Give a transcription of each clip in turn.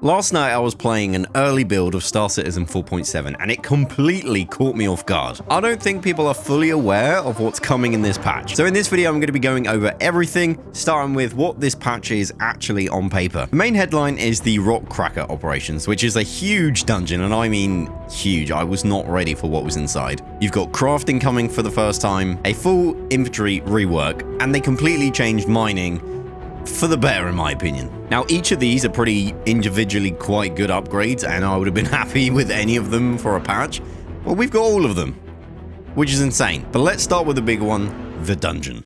Last night I was playing an early build of Star Citizen 4.7 and it completely caught me off guard. I don't think people are fully aware of what's coming in this patch. So in this video I'm going to be going over everything, starting with what this patch is actually on paper. The main headline is the Rockcracker Operations, which is a huge dungeon, and I mean huge. I was not ready for what was inside. You've got crafting coming for the first time, a full infantry rework, and they completely changed mining for the better in my opinion. Now each of these are pretty individually quite good upgrades, and I would have been happy with any of them for a patch. Well, we've got all of them, which is insane. But let's start with the big one, the dungeon.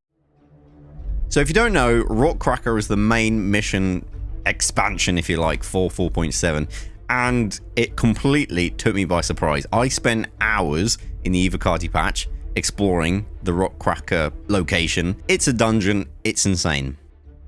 So if you don't know, Rockcracker is the main mission expansion, if you like, for 4.7, and it completely took me by surprise. I spent hours in the Evocati patch exploring the Rockcracker location. It's a dungeon, it's insane.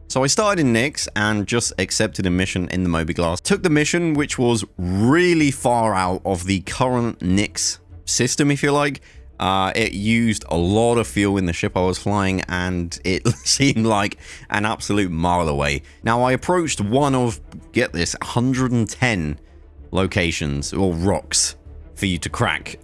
So I started in Nyx and just accepted a mission in the Moby Glass. Took the mission, which was really far out of the current Nyx system, if you like. It used a lot of fuel in the ship I was flying, and it seemed like an absolute mile away. Now I approached one of, get this, 110 locations or rocks for you to crack.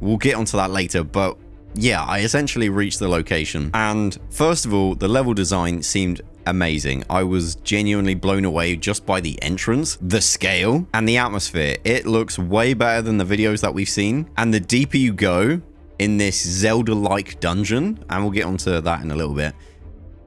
We'll get onto that later, but yeah, I essentially reached the location, and first of all, the level design seemed amazing. I was genuinely blown away just by the entrance, the scale, and the atmosphere. It looks way better than the videos that we've seen, and the deeper you go in this Zelda-like dungeon, and we'll get onto that in a little bit,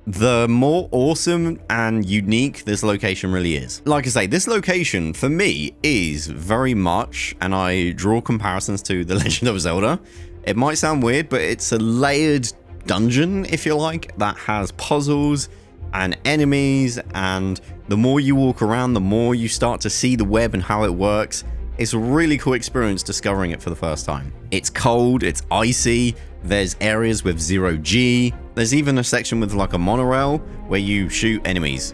the more awesome and unique this location really is. Like I say, this location for me is very much, and I draw comparisons to The Legend of Zelda. It might sound weird, but it's a layered dungeon, if you like, that has puzzles and enemies, and the more you walk around, the more you start to see the web and how it works. It's a really cool experience discovering it for the first time. It's cold, it's icy, there's areas with 0G, there's even a section with like a monorail where you shoot enemies.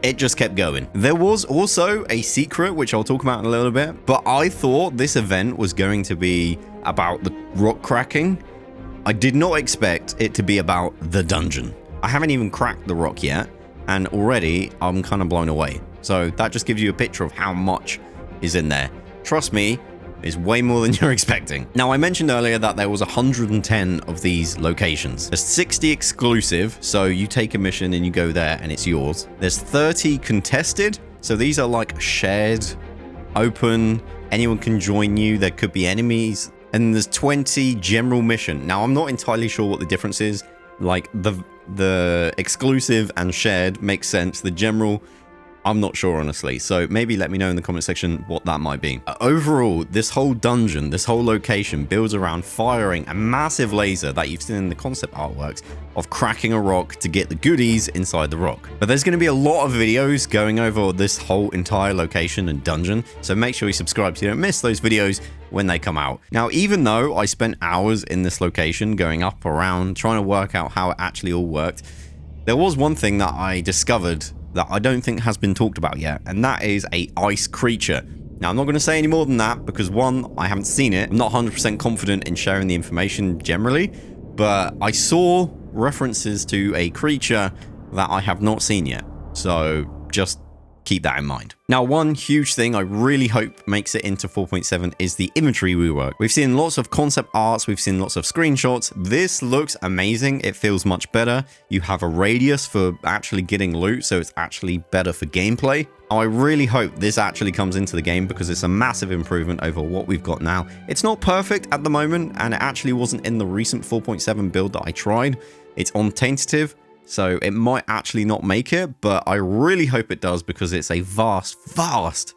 It just kept going. There was also a secret, which I'll talk about in a little bit, but I thought this event was going to be about the rock cracking. I did not expect it to be about the dungeon. I haven't even cracked the rock yet, and already I'm kind of blown away. So that just gives you a picture of how much is in there. Trust me, it's way more than you're expecting. Now, I mentioned earlier that there was 110 of these locations. There's 60 exclusive, so you take a mission and you go there and it's yours. There's 30 contested, so these are like shared, open, anyone can join you, there could be enemies. And there's 20 general mission. Now, I'm not entirely sure what the difference is. Like, the exclusive and shared makes sense. The general, I'm not sure, honestly. So maybe let me know in the comment section what that might be. Overall, this whole dungeon, this whole location builds around firing a massive laser that you've seen in the concept artworks of cracking a rock to get the goodies inside the rock. But there's going to be a lot of videos going over this whole entire location and dungeon, so make sure you subscribe so you don't miss those videos when they come out. Now, even though I spent hours in this location going up, around, trying to work out how it actually all worked, there was one thing that I discovered that I don't think has been talked about yet, and that is a ice creature. Now, I'm not going to say any more than that because, one, I haven't seen it. I'm not 100% confident in sharing the information generally, but I saw references to a creature that I have not seen yet. So just keep that in mind. Now, one huge thing I really hope makes it into 4.7 is the infantry rework. We've seen lots of concept arts, we've seen lots of screenshots. This looks amazing. It feels much better. You have a radius for actually getting loot, so it's actually better for gameplay. I really hope this actually comes into the game because it's a massive improvement over what we've got now. It's not perfect at the moment, and it actually wasn't in the recent 4.7 build that I tried. It's on tentative, so it might actually not make it, but I really hope it does because it's a vast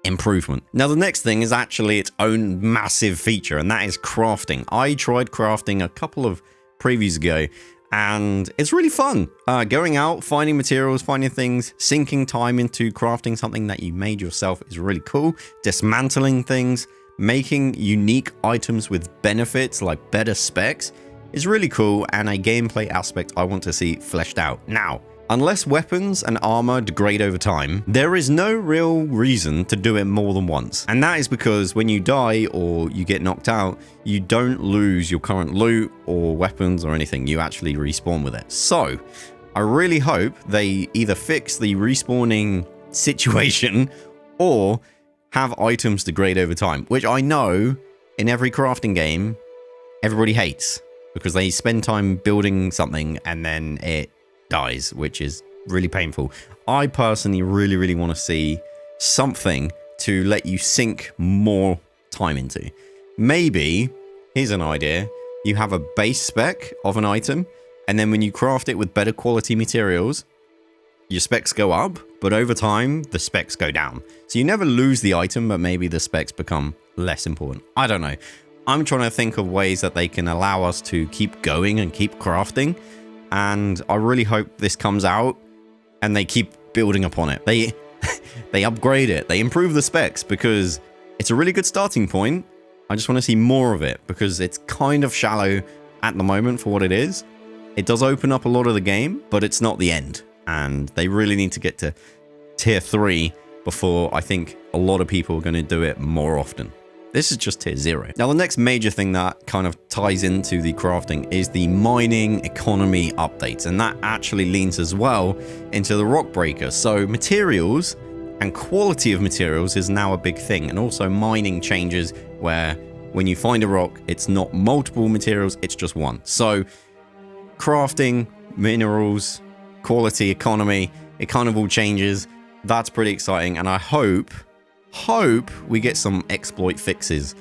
improvement. Now, the next thing is actually its own massive feature, and that is crafting. I tried crafting a couple of previews ago, and it's really fun. Going out, finding materials, finding things, sinking time into crafting something that you made yourself is really cool. Dismantling things, making unique items with benefits like better specs is really cool, and a gameplay aspect I want to see fleshed out. Now, unless weapons and armor degrade over time, there is no real reason to do it more than once. And that is because when you die or you get knocked out, you don't lose your current loot or weapons or anything. You actually respawn with it. So I really hope they either fix the respawning situation, or have items degrade over time, which I know in every crafting game everybody hates because they spend time building something and then it dies, which is really painful. I personally really want to see something to let you sink more time into. Maybe, here's an idea, you have a base spec of an item, and then when you craft it with better quality materials, your specs go up, but over time, the specs go down. So you never lose the item, but maybe the specs become less important. I don't know. I'm trying to think of ways that they can allow us to keep going and keep crafting. And I really hope this comes out and they keep building upon it. They upgrade it. They improve the specs because it's a really good starting point. I just want to see more of it because it's kind of shallow at the moment for what it is. It does open up a lot of the game, but it's not the end. And they really need to get to tier 3 before I think a lot of people are going to do it more often. This is just tier 0. Now, the next major thing that kind of ties into the crafting is the mining economy updates. And that actually leans as well into the rock breaker. So materials and quality of materials is now a big thing. And also mining changes where when you find a rock, it's not multiple materials, it's just one. So crafting, minerals, quality, economy, it kind of all changes. That's pretty exciting, and I hope we get some exploit fixes.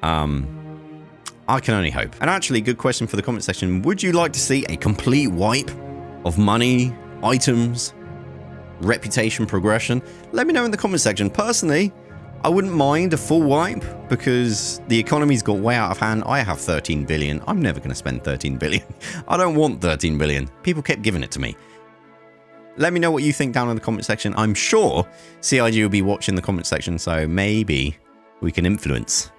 I can only hope. And actually, good question for the comment section. Would you like to see a complete wipe of money, items, reputation progression? Let me know in the comment section. Personally, I wouldn't mind a full wipe because the economy's got way out of hand. I have 13 billion. I'm never going to spend 13 billion. I don't want 13 billion. People kept giving it to me. Let me know what you think down in the comment section. I'm sure CIG will be watching the comment section, so maybe we can influence.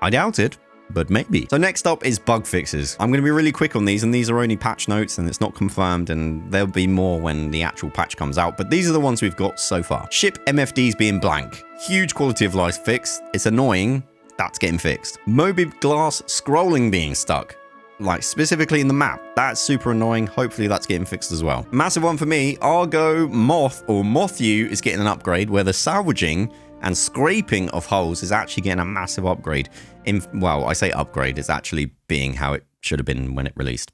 I doubt it, but maybe. So next up is bug fixes. I'm going to be really quick on these, and these are only patch notes, and it's not confirmed, and there'll be more when the actual patch comes out, but these are the ones we've got so far. Ship MFDs being blank. Huge quality of life fix. It's annoying. That's getting fixed. Mobi glass scrolling being stuck. Like specifically in the map. That's super annoying. Hopefully that's getting fixed as well. Massive one for me, Argo Moth or Moth-U is getting an upgrade where the salvaging and scraping of hulls is actually getting a massive upgrade. Well, I say upgrade, it's actually being how it should have been when it released.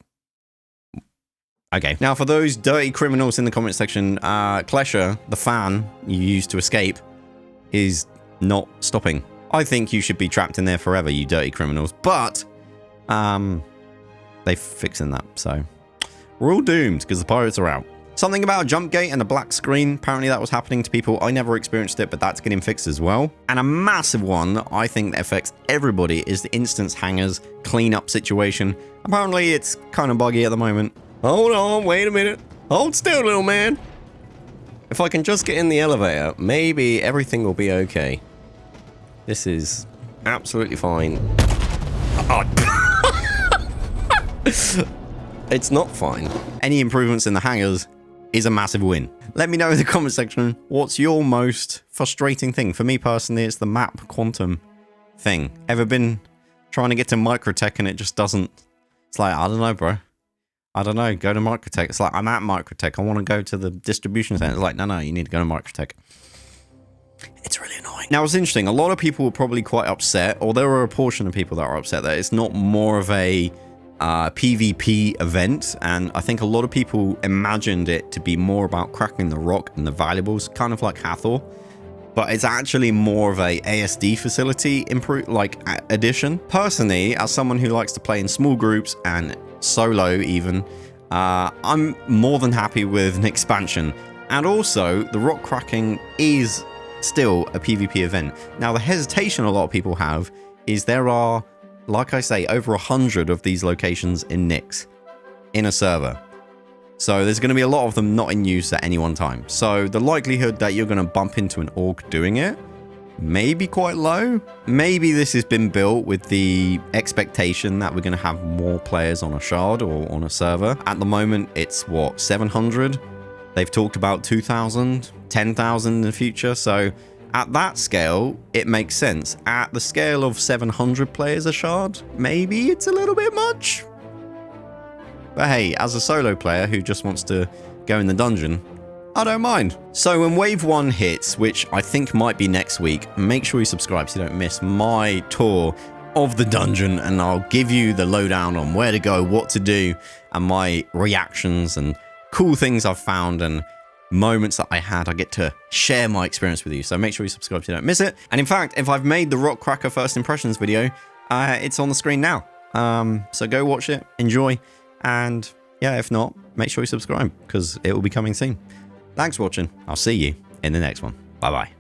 Okay, now for those dirty criminals in the comment section, Klesher, the fan you used to escape, is not stopping. I think you should be trapped in there forever, you dirty criminals, but they're fixing that, so we're all doomed because the pirates are out. Something about a jump gate and a black screen. Apparently that was happening to people. I never experienced it, but that's getting fixed as well. And a massive one I think that affects everybody is the instance hangers cleanup situation. Apparently it's kind of buggy at the moment. Hold on, wait a minute. Hold still, little man. If I can just get in the elevator, maybe everything will be okay. This is absolutely fine. Oh. It's not fine. Any improvements in the hangars is a massive win. Let me know in the comment section what's your most frustrating thing. For me personally, it's the map quantum thing. Ever been trying to get to Microtech and it just doesn't... It's like, I don't know, bro. I don't know. Go to Microtech. It's like, I'm at Microtech. I want to go to the distribution center. It's like, no, you need to go to Microtech. It's really annoying. Now, it's interesting. A lot of people were probably quite upset, or there were a portion of people that are upset that it's not more of a PvP event, and I think a lot of people imagined it to be more about cracking the rock and the valuables, kind of like Hathor, but it's actually more of a ASD facility addition. Personally, as someone who likes to play in small groups and solo even, I'm more than happy with an expansion. And also, the rock cracking is still a PvP event. Now, the hesitation a lot of people have is there are, like I say, over 100 of these locations in Nyx in a server. So there's going to be a lot of them not in use at any one time. So the likelihood that you're going to bump into an orc doing it may be quite low. Maybe this has been built with the expectation that we're going to have more players on a shard or on a server. At the moment, it's what, 700? They've talked about 2,000, 10,000 in the future. So at that scale, it makes sense. At the scale of 700 players a shard, maybe it's a little bit much. But hey, as a solo player who just wants to go in the dungeon, I don't mind. So when Wave 1 hits, which I think might be next week, make sure you subscribe so you don't miss my tour of the dungeon, and I'll give you the lowdown on where to go, what to do, and my reactions and cool things I've found and moments that I had. I get to share my experience with you, so make sure you subscribe so you don't miss it. And in fact, if I've made the Rockcracker First Impressions video, it's on the screen now. So go watch it, enjoy, and yeah, if not, make sure you subscribe because it will be coming soon. Thanks for watching. I'll see you in the next one. Bye bye.